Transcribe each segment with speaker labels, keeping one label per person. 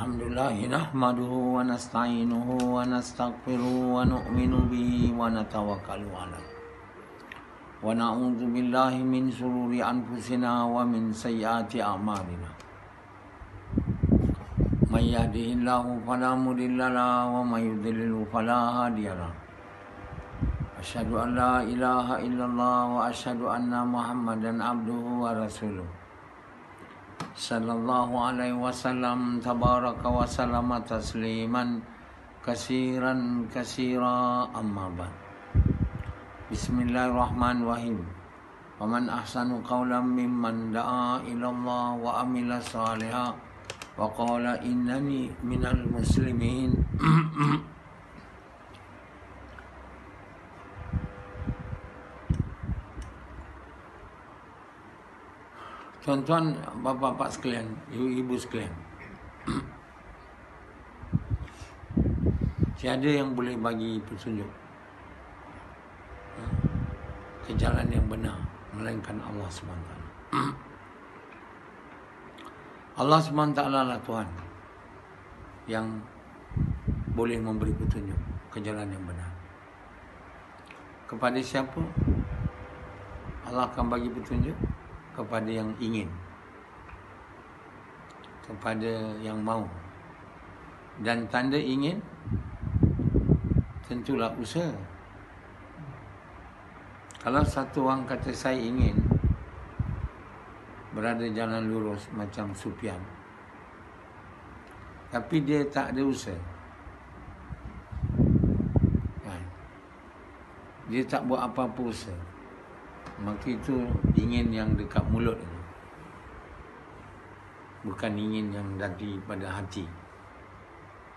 Speaker 1: Alhamdulillah nahmaduhu wa nasta'inuhu wa nastaghfiruhu wa nu'minu bihi wa natawakkalu alaihi wa na'udzu billahi min shururi anfusina wa min sayyiati a'malina. May yahdihillahu fala mudilla lahu wa may yudlil fala hadiya lahu. Asyhadu an la ilaha illallah wa asyhadu anna Muhammadan abduhu wa rasuluh. Sallallahu alaihi wasallam tabaraka wa sallama tasliman kasiran kasira amma ba'd. Bismillahirrahmanirrahim. Wa man ahsanu qawlan mimman da'a ila Allah wa amila salihan wa qala innani minal muslimin. Tuan-tuan, bapa-bapa sekalian, ibu-ibu sekalian, tiada yang boleh bagi petunjuk ke jalan yang benar melainkan Allah SWT. Allah SWT lah Tuhan yang boleh memberi petunjuk ke jalan yang benar. Kepada siapa Allah akan bagi petunjuk? Kepada yang ingin, kepada yang mau. Dan tanda ingin tentulah usaha. Kalau satu orang kata saya ingin berada jalan lurus macam Sufyan, tapi dia tak ada usaha, dia tak buat apa-apa usaha, maka itu ingin yang dekat mulut itu, bukan ingin yang daripada hati.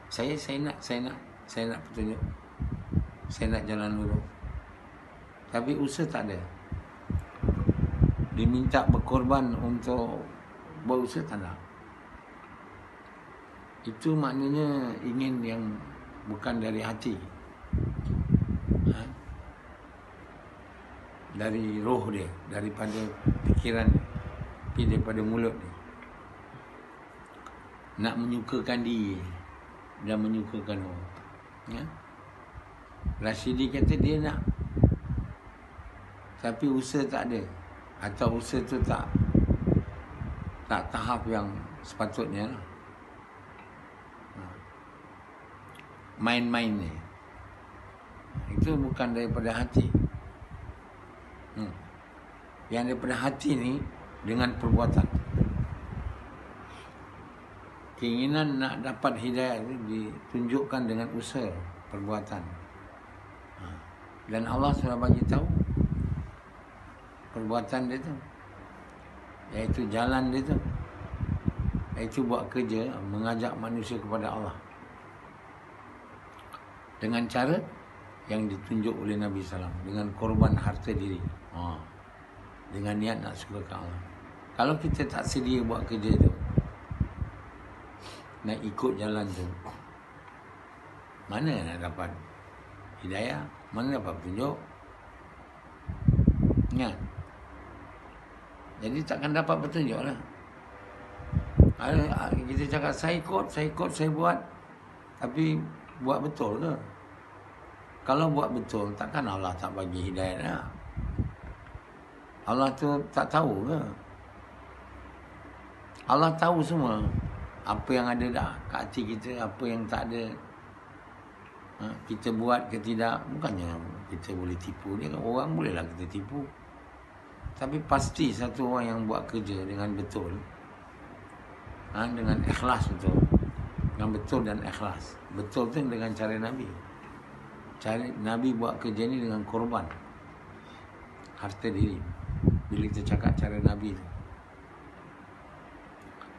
Speaker 1: Saya nak petunjuk, saya nak jalan lurus, tapi usaha tak ada. Diminta berkorban untuk berusaha, tak nak. Itu maknanya ingin yang bukan dari hati, dari roh dia, daripada fikiran dia, tapi daripada mulut dia. Nak menyukakan diri dan menyukakan orang, ya? Rashidi kata dia nak, tapi usaha tak ada, atau usaha tu tak tahap yang sepatutnya. Main-main ni, itu bukan daripada hati. Yang daripada hati ni dengan perbuatan. Keinginan nak dapat hidayah itu ditunjukkan dengan usaha, perbuatan. Dan Allah sudah bagi tahu perbuatan dia tu, iaitu jalan dia tu, iaitu buat kerja, mengajak manusia kepada Allah dengan cara yang ditunjuk oleh Nabi SAW, dengan korban harta diri, dengan niat nak sukakan Allah. Kalau kita tak sedia buat kerja tu, nak ikut jalan tu, mana nak dapat hidayah, mana dapat petunjuk, ya? Jadi takkan dapat petunjuk lah. Kita cakap saya ikut, saya buat, tapi buat betul ke? Kalau buat betul, takkan Allah tak bagi hidayah lah. Allah tu tak tahu ke? Allah tahu semua, apa yang ada dah kat hati kita, apa yang tak ada. Kita buat ke tidak, bukannya kita boleh tipu dia. Orang bolehlah kita tipu, tapi pasti satu orang yang buat kerja dengan betul, dengan ikhlas betul, dengan betul dan ikhlas. Betul tu dengan cara Nabi. Nabi buat kerja ni dengan korban harta diri. Bila kita cakap cara Nabi tu,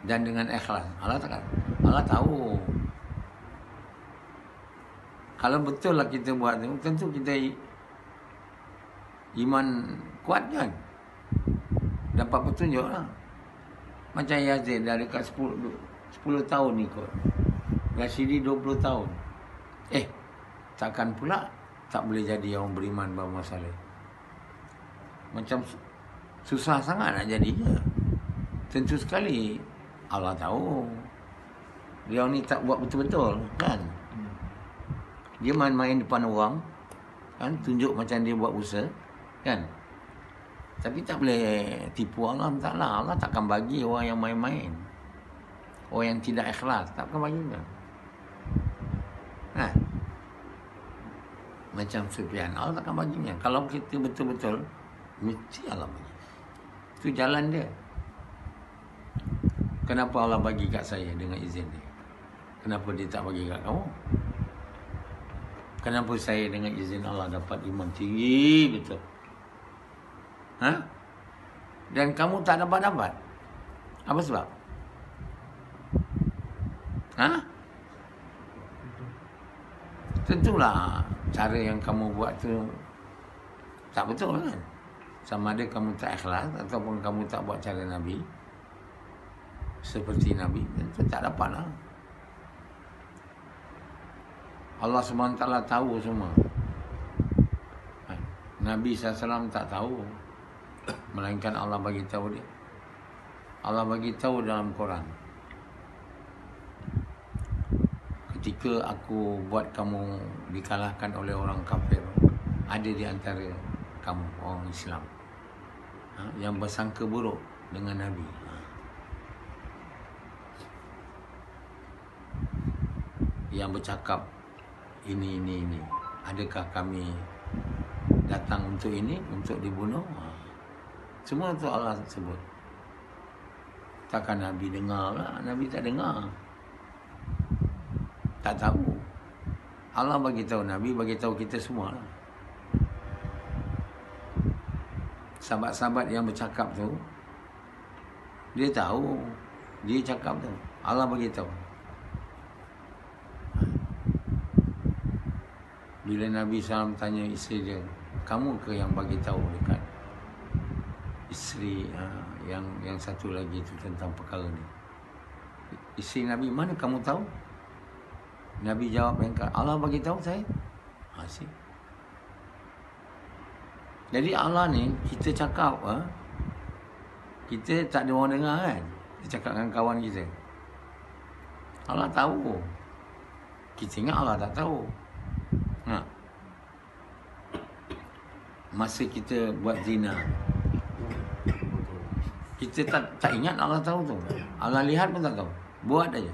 Speaker 1: dan dengan ikhlas, Allah tahu. Kalau betul lah kita buat tu, tentu kita iman kuat kan, dapat petunjuk lah. Macam Yazid dah dekat 10 tahun ikut, Rashidi 20 tahun. Takkan pula tak boleh jadi orang beriman bermasalah. Macam susah sangat nak jadinya. Tentu sekali Allah tahu. Dia ni tak buat betul-betul, kan? Dia main-main depan orang, kan? Tunjuk macam dia buat usaha, kan? Tapi tak boleh tipu Allah Ta'ala. Allah takkan bagi orang yang main-main, orang yang tidak ikhlas, takkan bagi dia. Kan? Macam Sufyan, Allah takkan baginya. Kalau kita betul-betul, mesti Allah bagi. Itu jalan dia. Kenapa Allah bagi kat saya dengan izin dia? Kenapa dia tak bagi kat kamu? Kenapa saya dengan izin Allah dapat iman tinggi betul? Ha? Dan kamu tak dapat-dapat? Apa sebab? Ha? Tentulah cara yang kamu buat tu tak betul, kan? Sama ada kamu tak ikhlas ataupun kamu tak buat cara Nabi, seperti Nabi, tentu tak dapat lah. Allah SWT tahu semua. Nabi SAW tak tahu, melainkan Allah bagi tahu dia. Allah bagi tahu dalam Quran. Ketika aku buat kamu dikalahkan oleh orang kafir, ada di antara kamu orang Islam yang bersangka buruk dengan Nabi. Yang bercakap ini. Adakah kami datang untuk ini, untuk dibunuh? Semua itu Allah sebut. Takkan Nabi dengar lah? Nabi tak dengar. Tak tahu. Allah bagi tahu Nabi, bagi tahu kita semua lah. Sahabat-sahabat yang bercakap tu, dia tahu, dia cakap tu, Allah bagi tahu. Bila Nabi SAW tanya isteri dia, kamu ke yang bagi tahu dekat isteri yang satu lagi tu tentang perkara ni? Isteri Nabi, mana kamu tahu? Nabi jawab, Allah bagi tahu saya. Asyik. Jadi Allah ni, kita cakap, kita tak ada orang dengar, kan? Kita cakap dengan kawan kita, Allah tahu. Kita ingat Allah tak tahu. Masa kita buat zina, kita tak ingat Allah tahu tu. Allah lihat pun tak tahu, buat aja.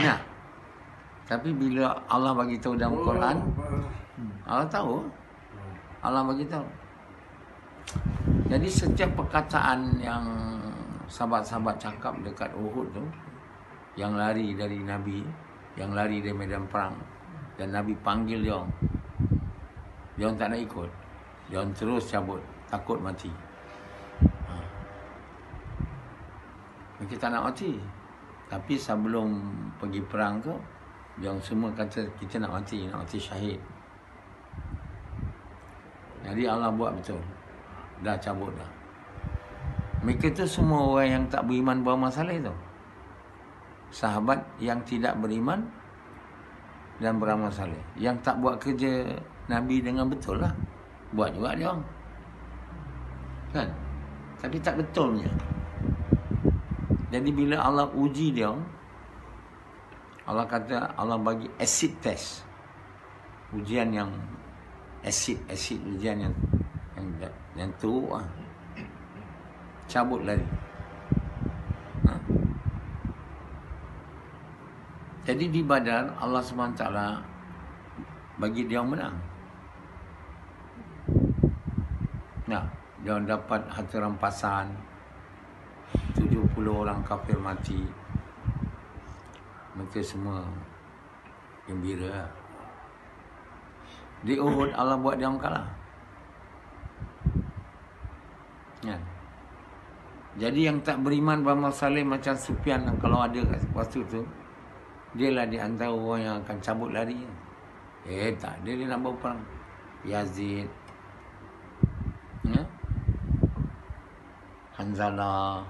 Speaker 1: Nah, tapi bila Allah bagi tahu dalam Quran, Allah tahu. Allah bagi tahu. Jadi setiap perkataan yang sahabat-sahabat cakap dekat Uhud tu, yang lari dari Nabi, yang lari dari medan perang, dan Nabi panggil dia orang tak nak ikut. Dia orang terus cabut, takut mati. Mereka tak nak mati. Tapi sebelum pergi perang tu, dia orang semua kata kita nak mati syahid. Jadi Allah buat betul. Dah cabut dah. Mereka tu semua orang yang tak beriman beramal saleh tu. Sahabat yang tidak beriman dan beramal saleh. Yang tak buat kerja Nabi dengan betul lah. Buat juga dia orang, kan? Tapi tak betulnya. Jadi bila Allah uji dia, Allah kata Allah bagi acid test. Ujian yang acid ujian yang teruk lah. Cabut lari. Jadi di Badar Allah SWT bagi dia menang. Nah, dia dapat harta rampasan, 70 orang kafir mati. Mereka semua gembira. Di Uhud Allah buat dia orang kalah. Ya. Jadi yang tak beriman beramal saleh macam Sufyan, kalau ada waktu tu, dia lah di antara orang yang akan cabut lari. Tak, dia nak berperang. Yazid, Hanzalah,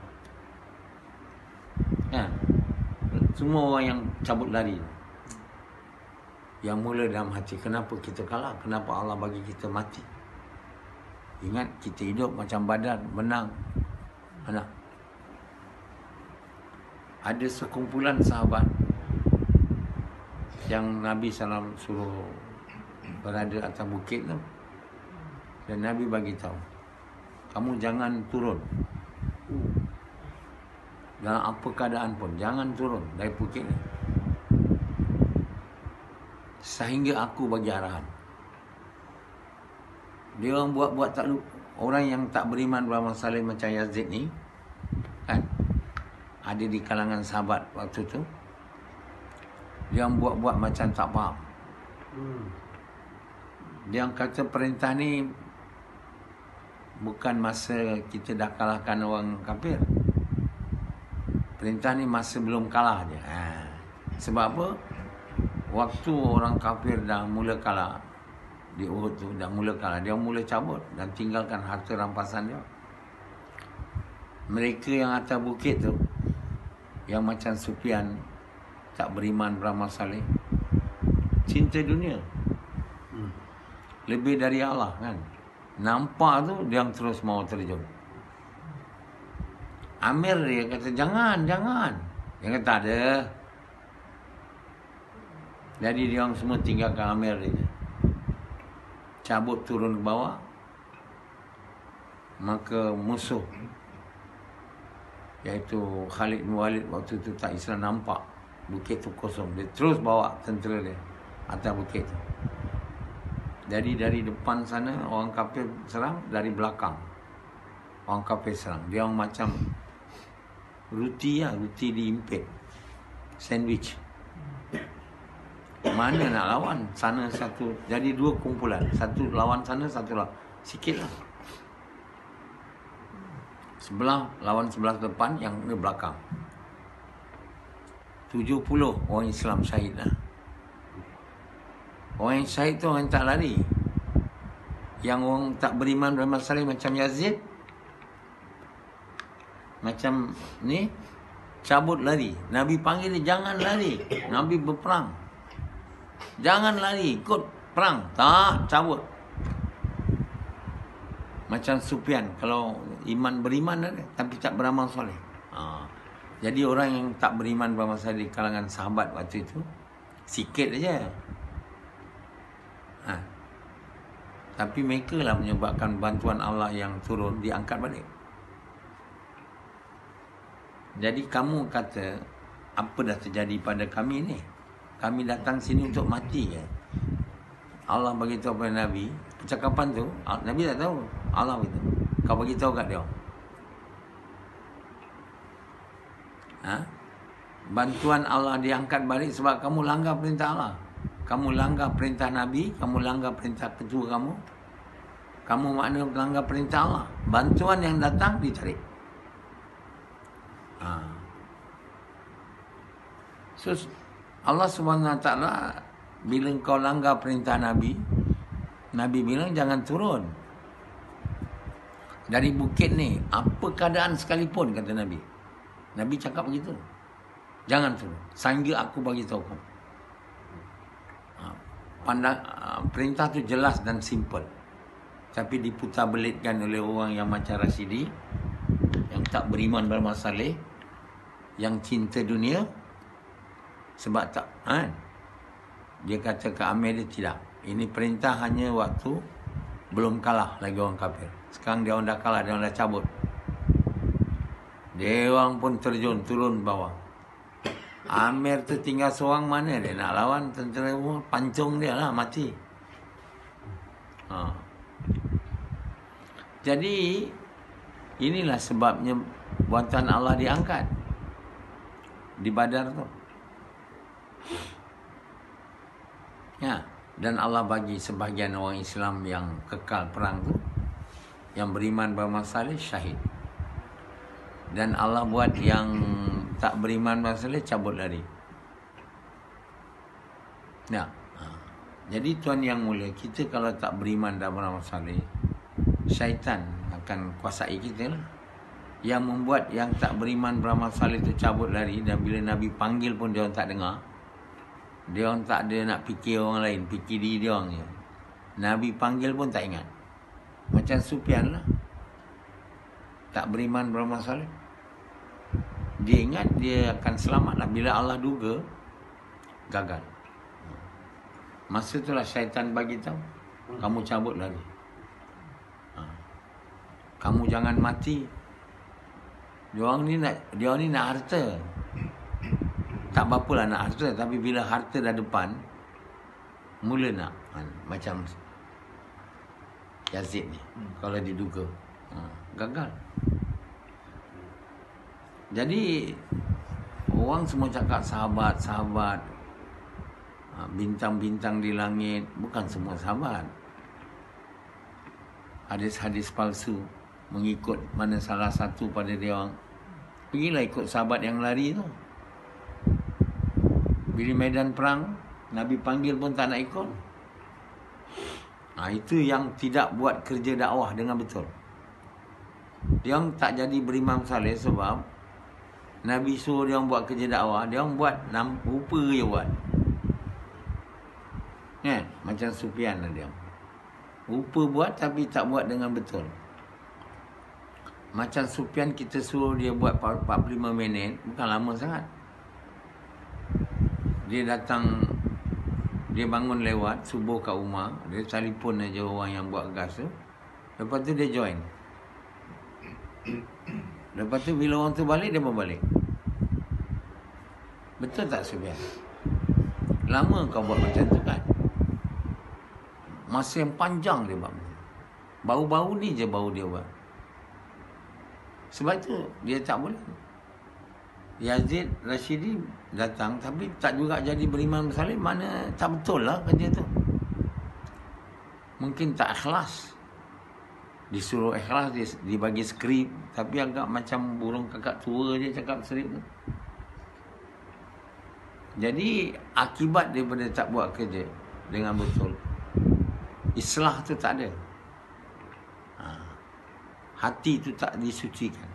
Speaker 1: semua orang yang cabut lari. Yang mula dalam hati, kenapa kita kalah? Kenapa Allah bagi kita mati? Ingat, kita hidup macam Badar, menang. Ada sekumpulan sahabat yang Nabi SAW suruh berada atas bukit tu. Dan Nabi bagi tahu, kamu jangan turun. Dalam apa keadaan pun, jangan turun dari bukit ni. Sehingga aku bagi arahan. Dia orang buat tak lupa. Orang yang tak beriman beramal saleh macam Yazid ni, kan, ada di kalangan sahabat waktu tu. Dia orang buat macam tak faham. Dia orang kata perintah ni bukan masa kita dah kalahkan orang kafir. Perintah ni masa belum kalah je. Sebab apa? Waktu orang kafir dah mula kalah di Uhud tu, dah mula kalah, dia mula cabut dan tinggalkan harta rampasan dia. Mereka yang atas bukit tu, yang macam Sufyan, tak beriman beramal saleh, cinta dunia lebih dari Allah, kan. Nampak tu dia terus mau terjun. Amir dia kata jangan. Dia kata ada. Jadi dia orang semua tinggalkan Amir dia, cabut turun ke bawah. Maka musuh, iaitu Khalid bin Walid waktu tu tak Islam, nampak bukit tu kosong. Dia terus bawa tentera dia atas bukit tu. Jadi dari depan sana orang kafir serang, dari belakang orang kafir serang. Dia orang macam roti diimpit, sandwich. Mana nak lawan? Sana satu, jadi dua kumpulan. Satu lawan sana, satu lawan. Sikit lah. Sebelah lawan sebelah depan, yang di belakang. 70 orang Islam syahid lah. Orang yang syahid tu orang yang tak lari. Yang orang tak beriman beramal saleh macam Yazid, macam ni, cabut lari. Nabi panggil dia, jangan lari. Nabi berperang. Jangan lari, ikut perang. Tak, cabut. Macam Sufyan, kalau beriman ada, tapi tak beramal soleh. Jadi orang yang tak beriman beramal soleh di kalangan sahabat waktu itu, sikit aja. Tapi mereka lah menyebabkan bantuan Allah yang turun diangkat balik. Jadi kamu kata, apa dah terjadi pada kami ni? Kami datang sini untuk mati ke? Allah bagi tahu kepada Nabi, percakapan tu Nabi tak tahu, Allah beritahu. Kau bagi tahu kat dia. Bantuan Allah diangkat balik sebab kamu langgar perintah Allah. Kamu langgar perintah Nabi, kamu langgar perintah ketua kamu. Kamu makna langgar perintah Allah. Bantuan yang datang ditarik. So Allah SWT, bila kau langgar perintah Nabi, Nabi bilang jangan turun dari bukit ni, apa keadaan sekalipun, kata Nabi. Nabi cakap begitu. Jangan turun sehingga aku bagi tahu kamu. Perintah tu jelas dan simple, tapi diputar belitkan oleh orang yang macam Rasidi, yang tak beriman beramal saleh, yang cinta dunia. Sebab tak, dia kata ke Amir dia, tidak, ini perintah hanya waktu belum kalah lagi orang kafir. Sekarang dia orang dah kalah, dia orang dah cabut. Dia orang pun terjun, turun bawah. Amir tu tinggal seorang, mana dia nak lawan tentera, pancung dia lah, mati. Jadi inilah sebabnya bantuan Allah diangkat di Badar tu. Dan Allah bagi sebahagian orang Islam yang kekal perang tu, yang beriman beramal saleh, syahid. Dan Allah buat yang tak beriman beramal saleh cabut lari. Jadi tuan yang mulia, kita kalau tak beriman dan beramal saleh, syaitan akan kuasai kita lah. Yang membuat yang tak beriman beramal saleh tu cabut lari, dan bila Nabi panggil pun dia orang tak dengar. Dia orang tak ada nak fikir orang lain, fikir diri dia orang je. Nabi panggil pun tak ingat. Macam Sufyan lah, tak beriman beramal saleh. Dia ingat dia akan selamat lah. Bila Allah duga, gagal. Masa itulah syaitan bagi tahu, kamu cabut lari. Kamu jangan mati. Dia ni nak harta. Tak apa-apalah nak harta, tapi bila harta dah depan, mula nak macam Yazid ni. Kalau diduga gagal. Jadi orang semua cakap sahabat, bintang-bintang di langit. Bukan semua sahabat. Hadis-hadis palsu, mengikut mana salah satu pada dia orang. Pergilah ikut sahabat yang lari tu. Bila medan perang, Nabi panggil pun tak nak ikut. Itu yang tidak buat kerja dakwah dengan betul. Dia orang tak jadi berimam saleh sebab Nabi suruh dia orang buat kerja dakwah, dia orang buat rupa je buat. Kan? Macam Sufyan lah dia. Rupa buat tapi tak buat dengan betul. Macam Sufyan kita suruh dia buat 45 minit, bukan lama sangat. Dia datang, dia bangun lewat subuh kat rumah, dia telefon aja orang yang buat gas tu. Lepas tu dia join. Lepas tu bila orang tu balik, dia pun balik. Betul tak Sufyan? Lama kau buat macam tu kan? Masa yang panjang dia buat. Baru-baru ni je baru dia buat. Sebab tu dia tak boleh. Yazid Rashidi datang tapi tak juga jadi berimam saleh. Mana tak betul lah kerja tu. Mungkin tak ikhlas. Disuruh ikhlas, dibagi skrip, tapi agak macam burung kakak tua je cakap skrip tu. Jadi akibat daripada tak buat kerja dengan betul, islah tu tak ada. Hati tu tak disucikan.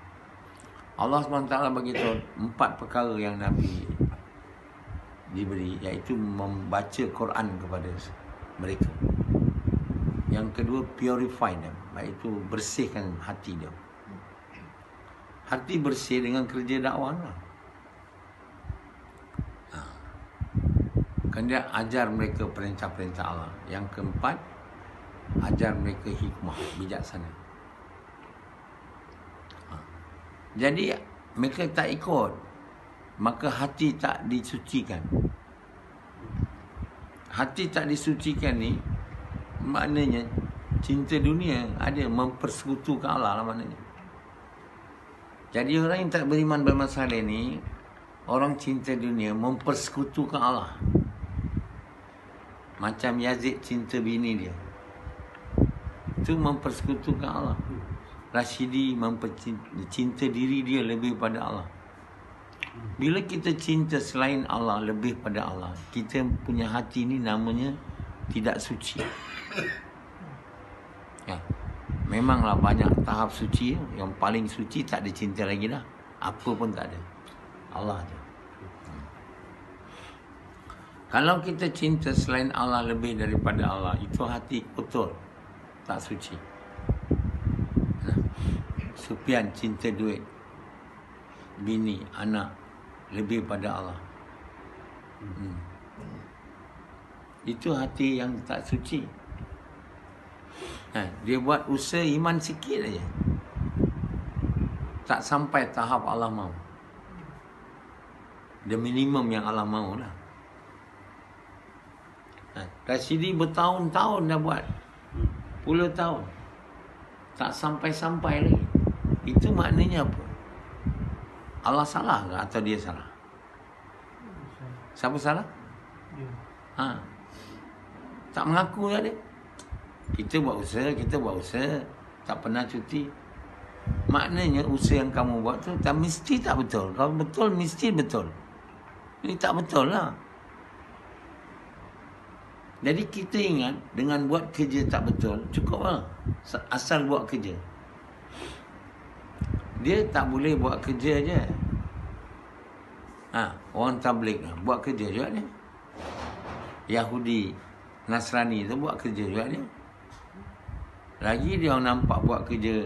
Speaker 1: Allah SWT bagi tahu 4 perkara yang Nabi diberi, iaitu membaca Quran kepada mereka. Yang kedua, purify them, iaitu bersihkan hati dia. Hati bersih dengan kerja dakwah lah. Kan dia ajar mereka perintah-perintah Allah. Yang keempat, ajar mereka hikmah, bijaksana. Jadi mereka tak ikut, maka hati tak disucikan. Hati tak disucikan ni maknanya cinta dunia ada, mempersekutukan Allah lah maknanya. Jadi orang yang tak beriman bermasalah ni, orang cinta dunia mempersekutukan Allah. Macam Yazid cinta bini dia, itu mempersekutukan Allah. Rashidi cinta diri dia lebih pada Allah. Bila kita cinta selain Allah lebih pada Allah, kita punya hati ni namanya tidak suci. Ya. Memanglah banyak tahap suci. Yang paling suci tak ada cinta lagi dah. Apa pun tak ada, Allah je. Kalau kita cinta selain Allah lebih daripada Allah, itu hati kotor, tak suci. Sufyan cinta duit, bini, anak lebih pada Allah. Itu hati yang tak suci. Dia buat usaha iman sikit aja, tak sampai tahap Allah mahu. The minimum yang Allah mahu lah. Rashidi bertahun-tahun dah buat, puluh tahun, tak sampai-sampai lagi. Itu maknanya apa? Allah salah ke atau dia salah? Siapa salah? Tak mengaku lah dia. Kita buat usaha, tak pernah cuti. Maknanya usaha yang kamu buat tu tak mesti tak betul. Kalau betul, mesti betul. Ini tak betul lah. Jadi kita ingat, dengan buat kerja tak betul, cukup lah. Asal buat kerja. Dia tak boleh buat kerja je. Orang tabligh buat kerja juga dia. Yahudi, Nasrani tu buat kerja juga dia. Lagi dia orang nampak buat kerja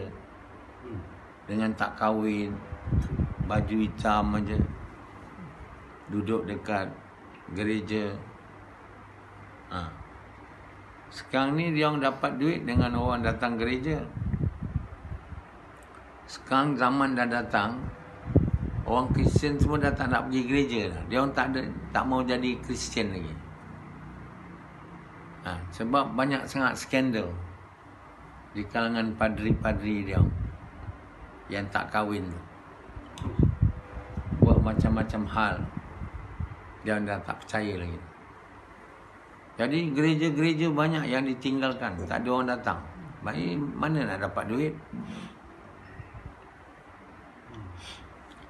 Speaker 1: dengan tak kahwin, baju hitam aja, duduk dekat gereja. Sekarang ni dia orang dapat duit dengan orang datang gereja. Sekarang zaman dah datang, orang Kristian semua dah tak nak pergi gereja dah. Dia orang tak mau jadi Kristian lagi. Sebab banyak sangat skandal di kalangan padri-padri dia orang yang tak kahwin tu. Buat macam-macam hal. Dia orang dah tak percaya lagi. Jadi gereja-gereja banyak yang ditinggalkan. Tak ada orang datang. Baik, mana nak dapat duit?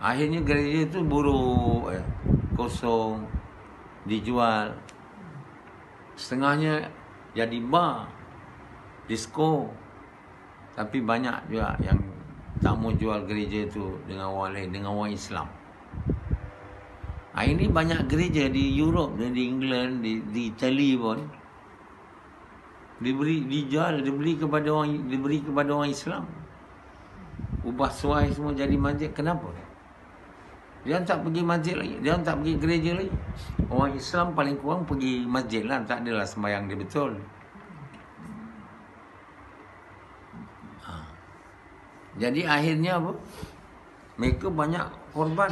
Speaker 1: Akhirnya gereja tu buruk, kosong, dijual. Setengahnya jadi bar, disco. Tapi banyak juga yang tak mau jual gereja tu dengan orang lain, dengan orang Islam. Ini banyak gereja di Europe, di England, di Italy pun diberi kepada orang Islam. Ubah suai semua jadi masjid. Kenapa? Dia tak pergi masjid lagi, dia tak pergi gereja lagi. Orang Islam paling kurang pergi masjid lah, tak adalah sembahyang dia betul. Jadi akhirnya apa? Mereka banyak korban.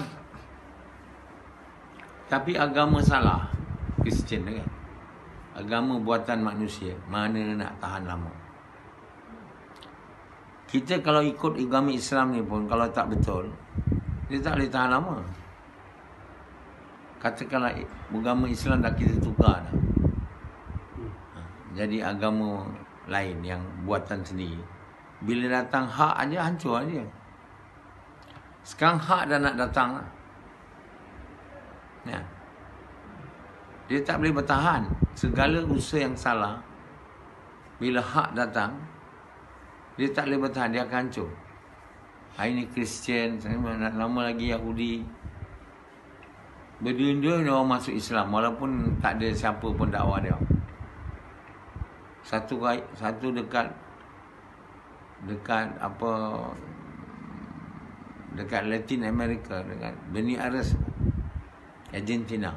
Speaker 1: Tapi agama salah. Kristian kan? Agama buatan manusia. Mana nak tahan lama? Kita kalau ikut agama Islam ni pun, kalau tak betul, dia tak boleh tahan lama. Katakanlah agama Islam dah kita tukar dah. Jadi agama lain yang buatan sendiri. Bila datang hak aja hancur aja. Sekarang hak dah nak datang lah. Ya. Dia tak boleh bertahan. Segala usaha yang salah, bila hak datang, dia tak boleh bertahan, dia akan hancur. Hari ni Kristian, lama lagi Yahudi. Berdua-dua dia orang masuk Islam, walaupun tak ada siapa pun dakwah dia. Satu dekat Latin America, dekat Buenos Aires, Argentina.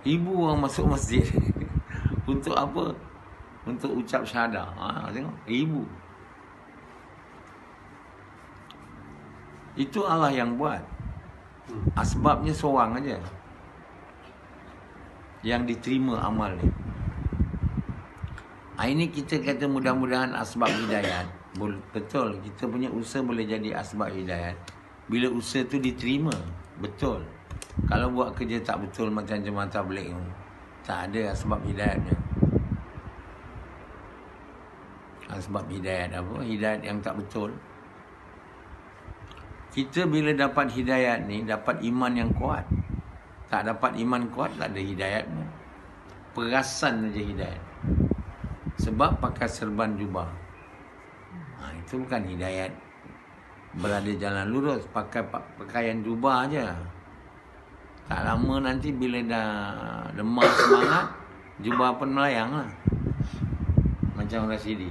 Speaker 1: Ibu orang masuk masjid. Untuk apa? Untuk ucap syahadah. Tengok, ibu. Itu Allah yang buat. Asbabnya seorang aja yang diterima amal ni. Ini kita kata mudah-mudahan asbab hidayat. Betul, kita punya usaha boleh jadi asbab hidayat bila usaha tu diterima. Betul. Kalau buat kerja tak betul macam jemaah tabligh, tak ada asbab hidayatnya. Asbab hidayat apa? Hidayat yang tak betul. Kita bila dapat hidayat ni, dapat iman yang kuat. Tak dapat iman kuat, tak ada hidayatnya. Perasan saja hidayat. Sebab pakai serban jubah. Itu bukan hidayat. Berada jalan lurus, pakai pakaian jubah aja. Tak lama nanti bila dah lemah semangat, jubah pun melayang lah. Macam Rasidi.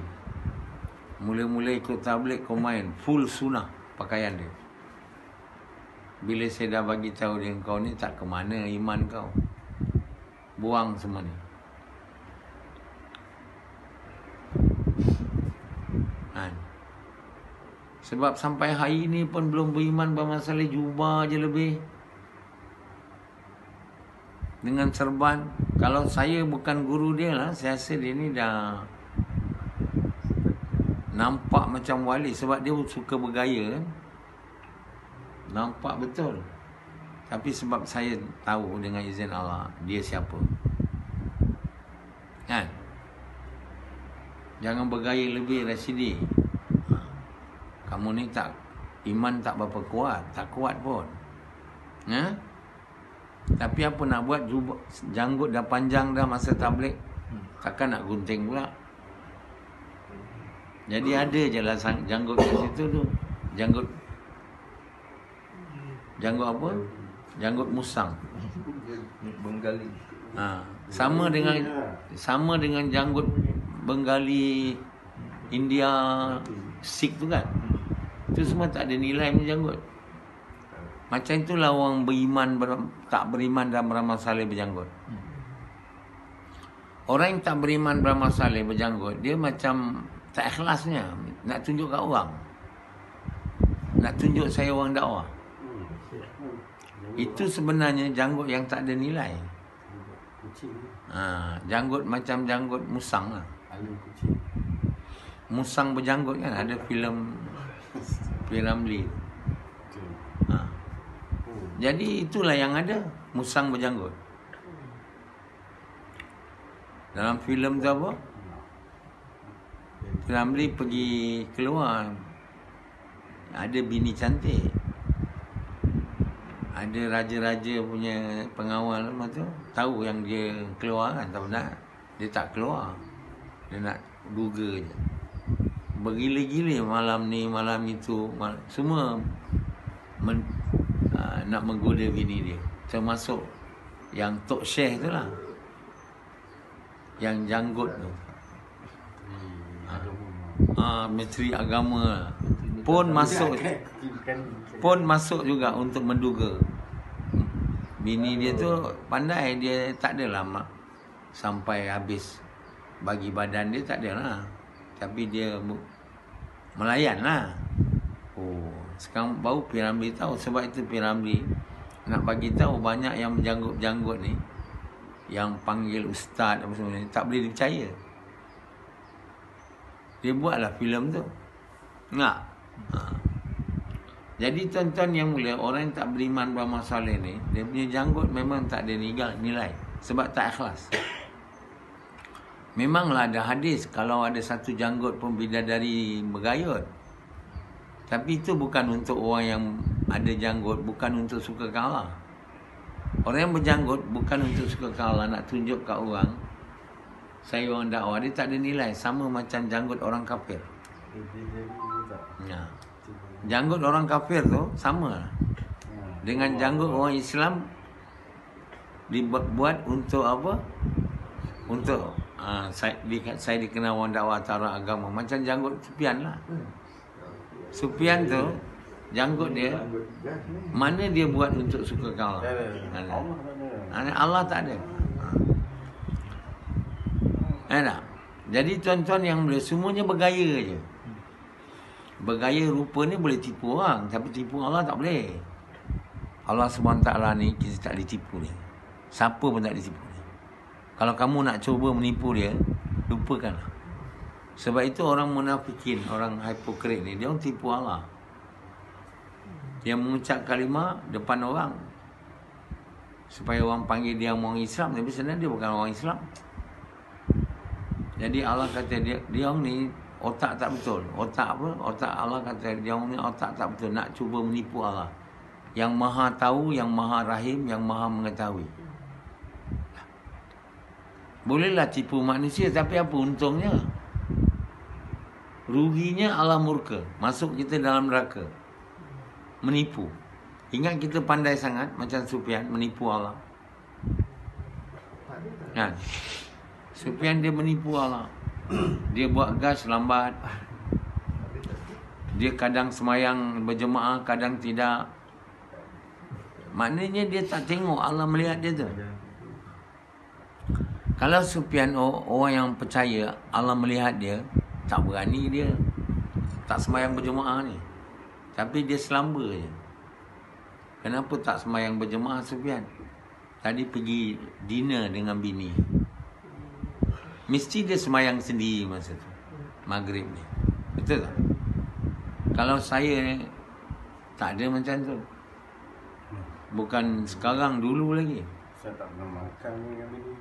Speaker 1: Mula-mula ikut tabligh kau main full sunnah pakaian dia. Bila saya dah bagi tahu dia, kau ni tak ke mana iman kau. Buang semua ni. Sebab sampai hari ni pun belum beriman bermasalah jubah je lebih. Dengan serban. Kalau saya bukan guru dia lah, saya rasa dia ni dah nampak macam wali. Sebab dia suka bergaya kan. Nampak betul. Tapi sebab saya tahu dengan izin Allah, dia siapa. Kan? Jangan bergaya lebih, Rasidi. Kamu ni tak, iman tak berapa kuat. Tak kuat pun. Tapi apa nak buat, janggut dah panjang dah masa tabligh. Takkan nak gunting pula. Jadi ada je lah janggut kat situ tu. Janggut apa? Janggut musang.
Speaker 2: Bengali.
Speaker 1: Sama dengan janggut Bengali, India, Sikh tu kan. Itu semua tak ada nilai punya janggut. Macam itulah orang beriman, tak beriman dan beramal saleh berjanggut. Orang yang tak beriman beramal saleh berjanggut, dia macam tak ikhlasnya. Nak tunjuk kat orang. Nak tunjuk saya orang dakwah. Itu sebenarnya janggut yang tak ada nilai. Janggut macam janggut musang lah. Musang berjanggut kan, ada filem P.Ramlee. Jadi itulah yang ada, musang berjanggut. Dalam filem tu apa? P.Ramlee pergi keluar, ada bini cantik, ada raja-raja punya pengawal tu, tahu yang dia keluar kan, tak nak, dia tak keluar, dia nak duga je. Bergila-gila malam ni, malam itu, semua nak menggoda bini dia. Termasuk yang Tok Syekh tu lah, yang janggut tu. Menteri agama pun masuk juga untuk menduga. Bini dia tu pandai, dia tak adalah sampai habis bagi badan dia, tak adalah. Tapi dia melayan lah. Sekarang baru P.Ramlee tahu. Sebab itu P.Ramlee nak bagi tahu banyak yang berjanggut-janggut ni, yang panggil ustaz apa semua ni, tak boleh dipercaya. Dia buatlah filem tu. Jadi tuan-tuan yang mulia, orang yang tak beriman beramal saleh ni, dia punya janggut memang tak ada nilai. Sebab tak ikhlas. Memanglah ada hadis, kalau ada satu janggut pun bidadari bergayut. Tapi itu bukan untuk orang yang ada janggut, bukan untuk suka Allah. Orang yang berjanggut bukan untuk suka Allah, nak tunjuk kat orang, saya orang dakwah, dia tak ada nilai. Sama macam janggut orang kafir. Janggut orang kafir tu sama lah dengan janggut orang Islam. Dibuat untuk apa? Untuk saya dikenal orang dakwah tara agama. Macam janggut Sufyan lah. Sufyan tu janggut dia, mana dia buat untuk suka Allah? Allah tak ada. Enak. Jadi tuan-tuan yang boleh, semuanya bergaya je. Bergaya rupa ni boleh tipu orang, tapi tipu Allah tak boleh. Allah SWT ni kita tak ditipu dia. Siapa pun tak ditipu dia. Kalau kamu nak cuba menipu dia, lupakanlah. Sebab itu orang munafikin, orang hipokrit ni, dia orang tipu Allah. Dia mengucap kalimah depan orang supaya orang panggil dia orang Islam, tapi sebenarnya dia bukan orang Islam. Jadi Allah kata dia orang ni otak tak betul. Otak apa? Otak Allah kata dia orang ni otak tak betul, nak cuba menipu Allah. Yang Maha tahu, yang Maha Rahim, yang Maha mengetahui. Bolehlah tipu manusia, tapi apa untungnya? Ruginya Allah murka, masuk kita dalam neraka. Menipu. Ingat kita pandai sangat macam Sufyan menipu Allah. Kan? Sufyan dia menipu Allah. Dia buat gas lambat. Dia kadang semayang berjemaah, kadang tidak. Maknanya dia tak tengok Allah melihat dia tu. Kalau Sufyan orang yang percaya Allah melihat dia, tak berani dia tak semayang berjemaah ni. Tapi dia selamba je. Kenapa tak semayang berjemaah Sufyan? Tadi pergi dinner dengan bini. Mesti dia semayang sendiri masa tu, maghrib ni. Betul tak? Kalau saya ni, tak ada macam tu. Bukan sekarang, dulu lagi.
Speaker 2: Saya tak pernah makan dengan bini.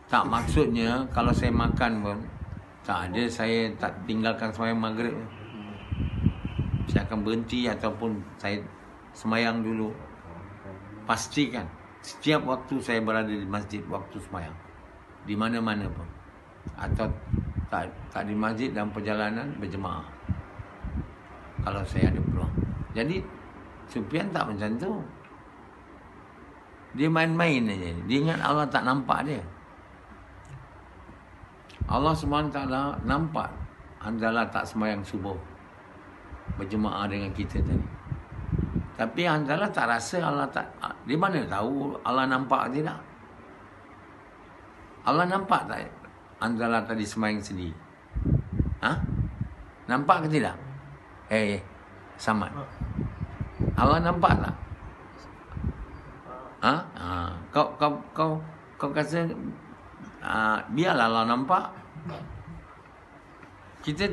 Speaker 1: Tak, maksudnya kalau saya makan pun tak ada, saya tak tinggalkan semayang maghrib. Saya akan berhenti ataupun saya semayang dulu. Pastikan setiap waktu saya berada di masjid waktu semayang, di mana-mana pun. Atau tak di masjid, dalam perjalanan berjemaah kalau saya ada peluang. Jadi Sufyan tak macam tu. Dia main-main aja. Dia ingat Allah tak nampak dia. Allah SWT nampak Hanzalah tak semayang subuh berjemaah dengan kita tadi. Tapi Hanzalah tak rasa Allah tak. Dia mana tahu Allah nampak tidak? Allah nampak tak Hanzalah tadi semayang sendiri? Nampak ke tidak? Samad. Allah nampak tak? Kau kata biarlah Allah nampak. Kita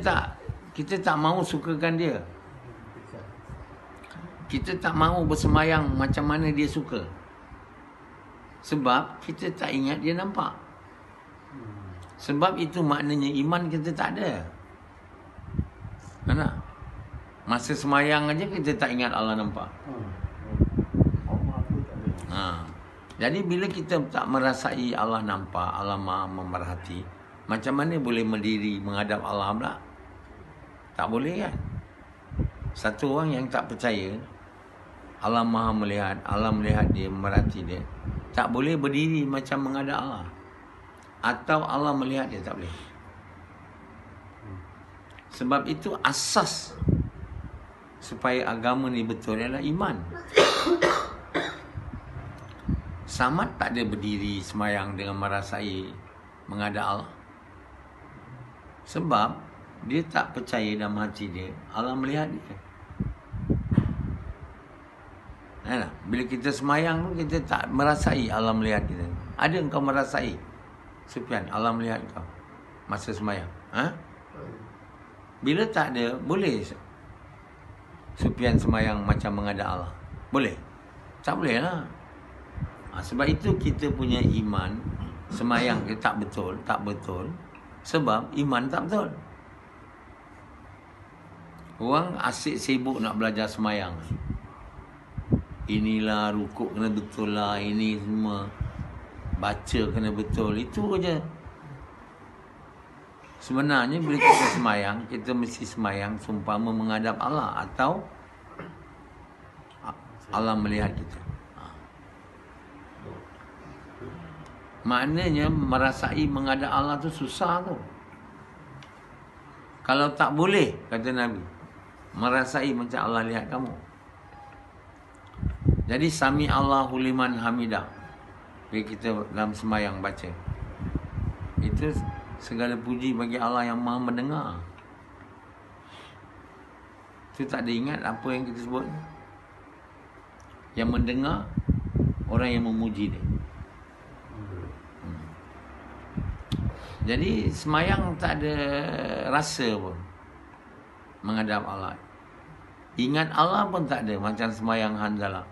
Speaker 1: tak mahu sukakan dia. Kita tak mahu bersemayang macam mana dia suka. Sebab kita tak ingat dia nampak. Sebab itu maknanya iman kita tak ada. Mana? Masa semayang aja kita tak ingat Allah nampak. Jadi bila kita tak merasai Allah nampak, Allah Maha memerhati, macam mana boleh berdiri menghadap Allah pula? Tak boleh kan? Satu orang yang tak percaya Allah Maha melihat, Allah melihat dia, memerhati dia, tak boleh berdiri macam menghadap Allah. Atau Allah melihat dia, tak boleh. Sebab itu asas supaya agama ni betul adalah iman. Samad tak ada berdiri semayang dengan merasai menghadap Allah. Sebab dia tak percaya dalam hati dia Allah melihat dia. Bila kita semayang tu, kita tak merasai Allah melihat kita. Ada engkau merasai, Sufyan, Allah melihat kau masa semayang? Bila tak ada, boleh Sufyan semayang macam menghadap Allah? Boleh? Tak boleh lah. Sebab itu kita punya iman semayang kita tak betul. Sebab iman tak betul. Orang asyik sibuk nak belajar semayang. Inilah rukuk kena betul lah, ini semua baca kena betul. Itu aja. Sebenarnya bila kita semayang, kita mesti semayang seumpama menghadap Allah atau Allah melihat kita. Maknanya merasai menghadap Allah tu susah tu. Kalau tak boleh, kata Nabi, merasai macam Allah lihat kamu. Jadi sami Allahu liman hamidah. Bila kita dalam semayang baca, itu segala puji bagi Allah yang Maha mendengar. Itu tak ada ingat apa yang kita sebut. Yang mendengar, orang yang memuji dia. Jadi semayang tak ada rasa pun menghadap Allah. Ingat Allah pun tak ada, macam semayang Hanzalah.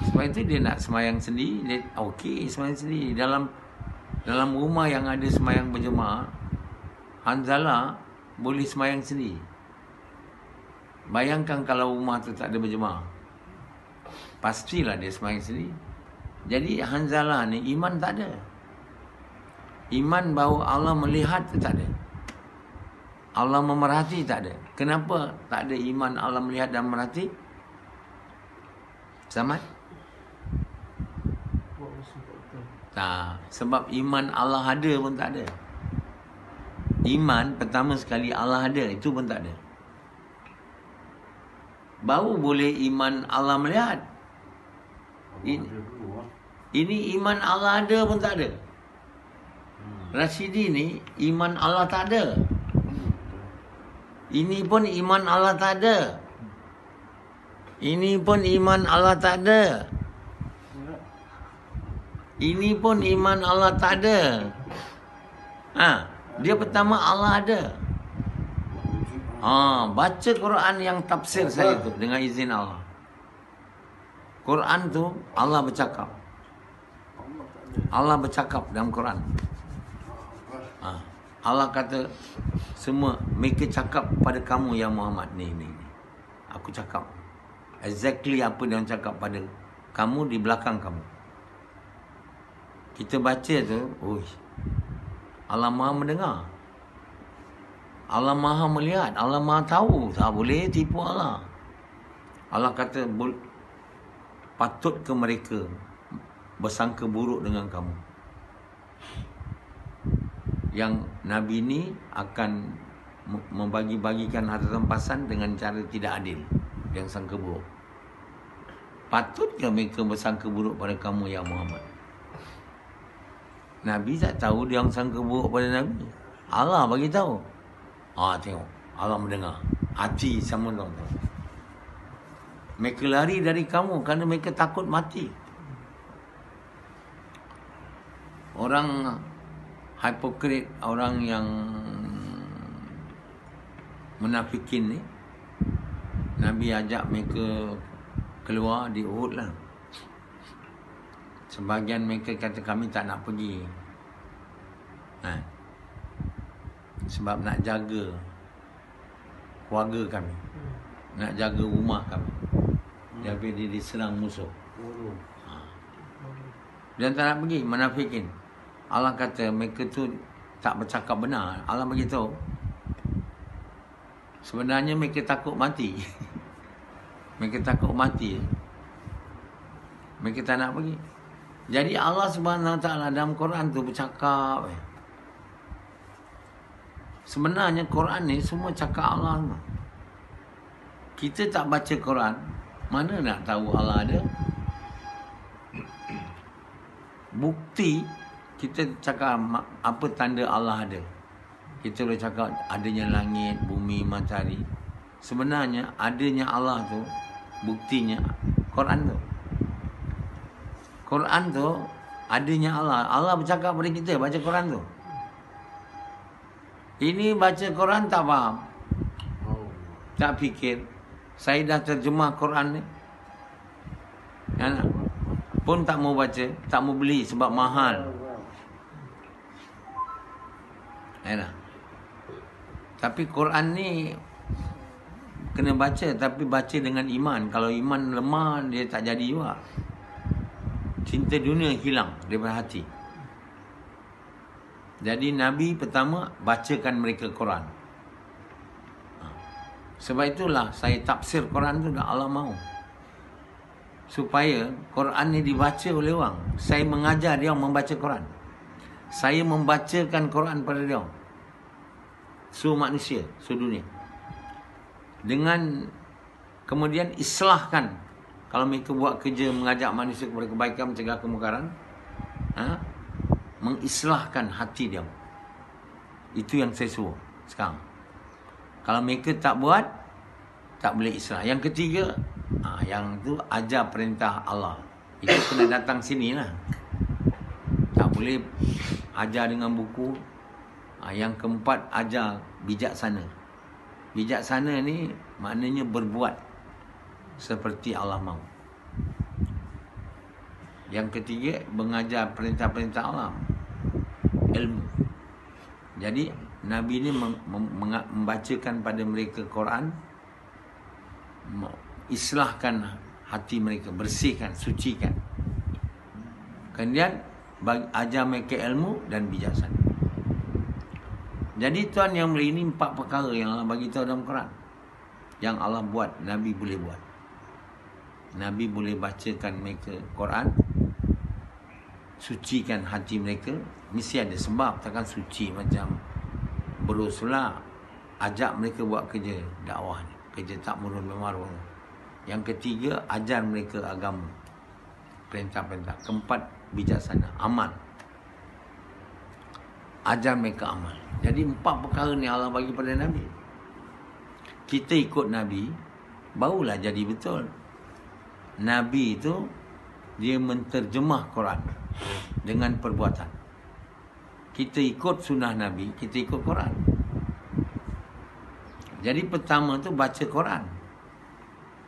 Speaker 1: Sebab itu dia nak semayang sendiri, dia okey semayang sendiri. Dalam rumah yang ada semayang berjemaah, Hanzalah boleh semayang sendiri. Bayangkan kalau rumah tu tak ada berjemaah, pastilah dia semayang sendiri. Jadi Hanzalah ni iman tak ada. Iman bahawa Allah melihat tu tak ada. Allah memerhati tak ada. Kenapa tak ada iman Allah melihat dan memerhati? Samad? Sebab iman Allah ada pun tak ada. Iman pertama sekali Allah ada, itu pun tak ada. Baru boleh iman Allah melihat. Ini iman Allah ada pun tak ada. Rashidi ni iman Allah tak ada. Ini pun iman Allah tak ada. Ini pun iman Allah tak ada. Ini pun iman Allah tak ada. Dia pertama Allah ada. Baca Quran yang tafsir saya tu dengan izin Allah. Quran tu Allah bercakap. Allah bercakap dalam Quran. Allah kata semua mereka cakap pada kamu ya Muhammad ni. Aku cakap exactly apa dia cakap pada kamu di belakang kamu. Kita baca tu, Allah Maha mendengar. Allah Maha melihat, Allah Maha tahu. Tak boleh tipu Allah. Allah kata patut ke mereka bersangka buruk dengan kamu. Yang Nabi ni akan membagi-bagikan harta rampasan dengan cara tidak adil, yang sangka buruk. Patutkah mereka bersangka buruk pada kamu ya Muhammad? Nabi tak tahu dia orang sangka buruk pada Nabi. Allah bagi tahu. Tengok. Allah mendengar. Hati sama tu. Mereka lari dari kamu kerana mereka takut mati. Orang hipokrit, orang yang munafikin ni, Nabi ajak mereka keluar di Uhud lah. Sebahagian mereka kata kami tak nak pergi. Sebab nak jaga keluarga kami, nak jaga rumah kami daripada dia diserang musuh. Dan tak nak pergi, munafikin. Allah kata mereka tu tak bercakap benar. Allah beritahu sebenarnya mereka takut mati. Mereka takut mati. Mereka tak nak pergi. Jadi Allah Subhanahu Wa Taala dalam Quran tu bercakap. Sebenarnya Quran ni semua cakap Allah. Kita tak baca Quran, mana nak tahu Allah ada? Bukti kita cakap apa tanda Allah ada. Kita boleh cakap adanya langit, bumi, matahari. Sebenarnya adanya Allah tu buktinya Quran tu. Quran tu adanya Allah. Allah bercakap pada kita baca Quran tu. Ini baca Quran tak faham. Tak fikir. Saya dah terjemah Quran ni. Pun tak mau baca, tak mau beli sebab mahal. Tapi Quran ni kena baca, tapi baca dengan iman. Kalau iman lemah, dia tak jadi juga. Cinta dunia hilang daripada hati. Jadi Nabi pertama bacakan mereka Quran. Sebab itulah saya tafsir Quran tu dah Allah mahu. Supaya Quran ni dibaca oleh orang. Saya mengajar dia orang membaca Quran. Saya membacakan Quran pada dia orang. Seluruh manusia, seluruh dunia. Dengan kemudian islahkan. Kalau mereka buat kerja mengajak manusia kepada kebaikan, mencegah kemungkaran, mengislahkan hati dia. Itu yang saya suruh sekarang. Kalau mereka tak buat, tak boleh islah. Yang ketiga, yang tu ajar perintah Allah. Itu kena datang sini lah. Tak boleh ajar dengan buku. Yang keempat, ajar bijaksana. Bijaksana ni maknanya berbuat seperti Allah mahu. Yang ketiga, mengajar perintah-perintah Allah. Ilmu. Jadi Nabi ni membacakan pada mereka Quran, islahkan hati mereka, bersihkan, sucikan. Kemudian ajar mereka ilmu dan bijaksana. Jadi tuan yang mulia, ini 4 perkara yang Allah bagi tahu dalam Quran. Yang Allah buat, Nabi boleh buat. Nabi boleh bacakan mereka Quran, sucikan hati mereka. Mesti ada sebab, takkan suci macam berusulah. Ajak mereka buat kerja dakwah ni, kerja ta'murun bil ma'ruf. Yang ketiga, ajar mereka agama, perintah-perintah. Keempat, bijaksana, amal. Ajar mereka amal. Jadi 4 perkara ni Allah bagi pada Nabi. Kita ikut Nabi, barulah jadi betul. Nabi itu dia menterjemah Quran dengan perbuatan. Kita ikut sunnah Nabi, kita ikut Quran. Jadi pertama tu baca Quran.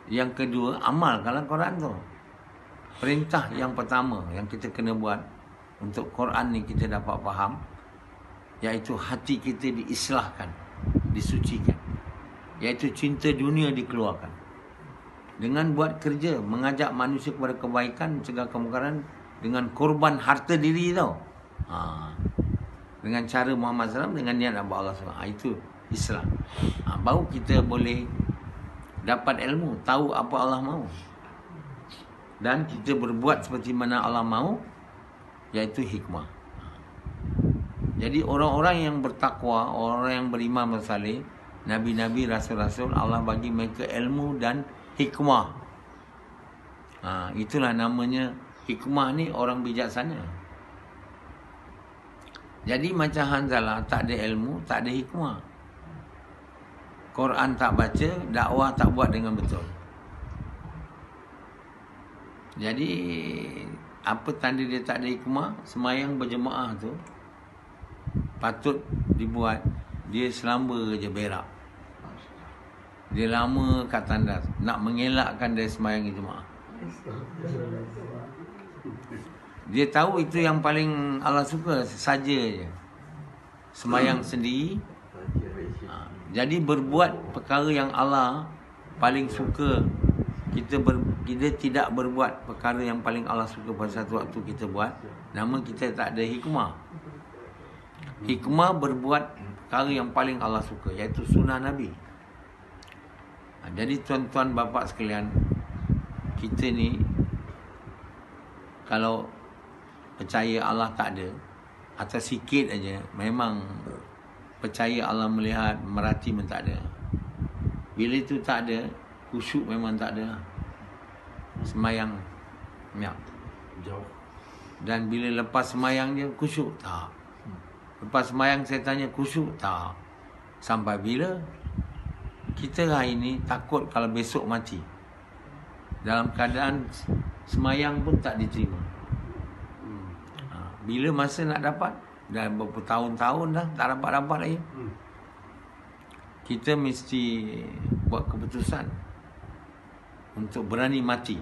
Speaker 1: Yang kedua, amalkan Quran tu. Perintah yang pertama yang kita kena buat untuk Quran ni kita dapat faham, iaitu hati kita diislahkan, disucikan. Iaitu cinta dunia dikeluarkan. Dengan buat kerja, mengajak manusia kepada kebaikan, mencegah kemungkaran, dengan korban harta diri tau. Dengan cara Muhammad SAW, dengan niat Allah SWT. Itu Islam. Baru kita boleh dapat ilmu, tahu apa Allah mahu. Dan kita berbuat seperti mana Allah mahu, iaitu hikmah. Jadi orang-orang yang bertakwa, orang yang beriman bersaleh, Nabi-Nabi, Rasul-Rasul, Allah bagi mereka ilmu dan hikmah. Itulah namanya hikmah ni, orang bijaksana. Jadi macam Hanzalah, tak ada ilmu, tak ada hikmah. Quran tak baca, dakwah tak buat dengan betul. Jadi apa tanda dia tak ada hikmah? Semayang berjemaah tu patut dibuat. Dia selamba je berak. Dia lama kat tandas, nak mengelakkan dia semayang jemaah. Dia tahu itu yang paling Allah suka, saja je. Semayang sendiri. Jadi berbuat perkara yang Allah paling suka. Kita tidak berbuat perkara yang paling Allah suka pada satu waktu kita buat. Nama kita tak ada hikmah. Hikmah berbuat perkara yang paling Allah suka, iaitu sunnah Nabi. Jadi tuan-tuan bapa sekalian, kita ni kalau percaya Allah tak ada, atau sikit aja, memang percaya Allah melihat, merhati pun tak ada. Bila itu tak ada, khusyuk memang tak ada. Semayang jauh. Dan bila lepas semayang dia khusyuk tak. Lepas semayang saya tanya khusyuk tak. Sampai bila? Kita hari ini takut kalau besok mati. Dalam keadaan semayang pun tak diterima. Bila masa nak dapat? Dah berapa tahun-tahun dah tak dapat-dapat lagi. Kita mesti buat keputusan untuk berani mati.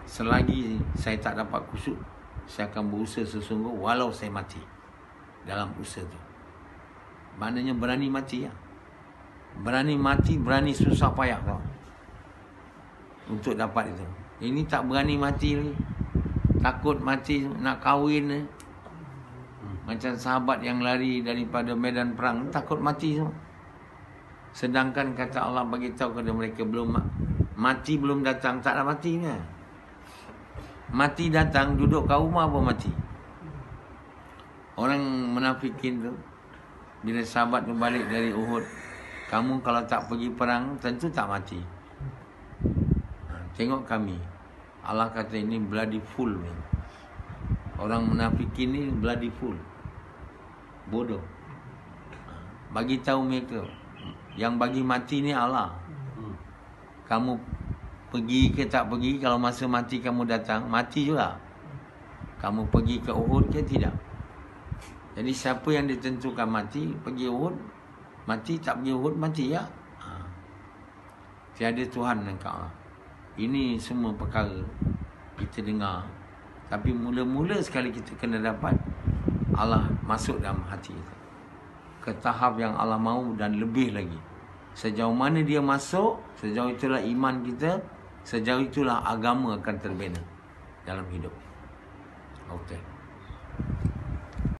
Speaker 1: Selagi saya tak dapat khusyuk, saya akan berusaha sesungguh walau saya mati dalam usaha tu. Maknanya berani mati ya. Berani mati, berani susah payah tau, untuk dapat itu. Ini tak berani mati lagi. Takut mati, nak kahwin ni. Macam sahabat yang lari daripada medan perang, takut mati tu. Sedangkan kata Allah bagi tahu kepada mereka, belum mati belum datang, tak nak mati ke? Mati datang, duduk kat rumah pun mati. Orang munafikin tu, bila sahabat tu balik dari Uhud, kamu kalau tak pergi perang, tentu tak mati. Tengok kami. Allah kata ini bloody fool. Orang munafikin ni bloody fool. Bodoh. Bagi tahu mereka, yang bagi mati ni Allah. Kamu pergi ke tak pergi, kalau masa mati kamu datang, mati juga. Kamu pergi ke Uhud ke tidak. Jadi siapa yang ditentukan mati, pergi Uhud, mati, tak pergi Uhud, mati ya. Tiada Tuhan engkau Allah. Ini semua perkara kita dengar. Tapi mula-mula sekali kita kena dapat Allah masuk dalam hati kita, ke tahap yang Allah mahu dan lebih lagi. Sejauh mana dia masuk, sejauh itulah iman kita, sejauh itulah agama akan terbina dalam hidup. Okey.